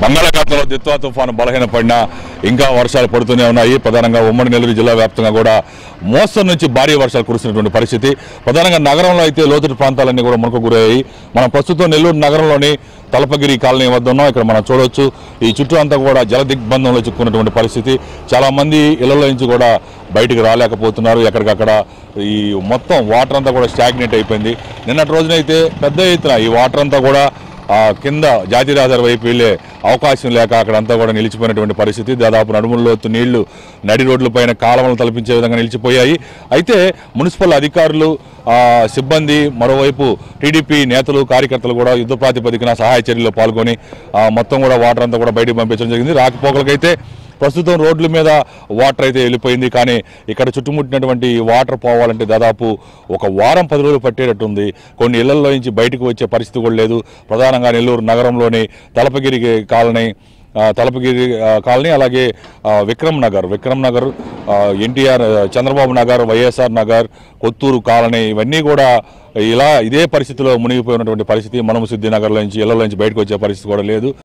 బంగాళాఖాతంలో దిత్వా తుఫాను బలహీనపడినా ఇంకా వర్షాలు పడుతూనే ఉన్నాయి. ప్రధానంగా ఉమ్మడి నెల్లూరు జిల్లా వ్యాప్తంగా కూడా మోస్తరు నుంచి భారీ వర్షాలు కురుస్తున్నటువంటి పరిస్థితి. ప్రధానంగా నగరంలో అయితే లోతట్టు ప్రాంతాలన్నీ కూడా మునకు గురయ్యాయి. మనం ప్రస్తుతం నెల్లూరు నగరంలోని తలపగిరి కాలనీ వద్ద ఉన్నాం. ఇక్కడ మనం చూడవచ్చు ఈ చుట్టూ అంతా కూడా జల దిగ్బంధంలో చిక్కున్నటువంటి పరిస్థితి. చాలామంది ఇళ్లలో నుంచి కూడా బయటకు రాలేకపోతున్నారు. ఎక్కడికక్కడ ఈ మొత్తం వాటర్ అంతా కూడా స్టాగ్నేట్ అయిపోయింది. నిన్నటి రోజునైతే పెద్ద ఎత్తున ఈ వాటర్ అంతా కూడా కింద జాతీయ రహదారి వైపు వెళ్ళే అవకాశం లేక అక్కడంతా కూడా నిలిచిపోయినటువంటి పరిస్థితి. దాదాపు నడుముల్లోతు నీళ్లు నడి రోడ్లపైన కాలువలను తలపించే విధంగా నిలిచిపోయాయి. అయితే మున్సిపల్ అధికారులు సిబ్బంది మరోవైపు టీడీపీ నేతలు కార్యకర్తలు కూడా యుద్ధ ప్రాతిపదికన సహాయ చర్యల్లో పాల్గొని మొత్తం కూడా వాటర్ అంతా కూడా బయటకు పంపించడం జరిగింది. రాకపోకలకైతే ప్రస్తుతం రోడ్ల మీద వాటర్ అయితే వెళ్ళిపోయింది. కానీ ఇక్కడ చుట్టుముట్టినటువంటి వాటర్ పోవాలంటే దాదాపు ఒక వారం 10 రోజులు పట్టేటట్టుంది. కొన్ని ఇళ్లలో నుంచి బయటకు వచ్చే పరిస్థితి కూడా లేదు. ప్రధానంగా నెల్లూరు నగరంలోని తలపగిరి కాలనీ అలాగే విక్రమ్ నగర్ ఎన్టీఆర్ చంద్రబాబు నగర్ వైఎస్ఆర్ నగర్ కొత్తూరు కాలనీ ఇవన్నీ కూడా ఇదే పరిస్థితిలో మునిగిపోయినటువంటి పరిస్థితి. మనము సిద్ధినగర్లో నుంచి ఇళ్లలో నుంచి బయటకు వచ్చే పరిస్థితి కూడా లేదు.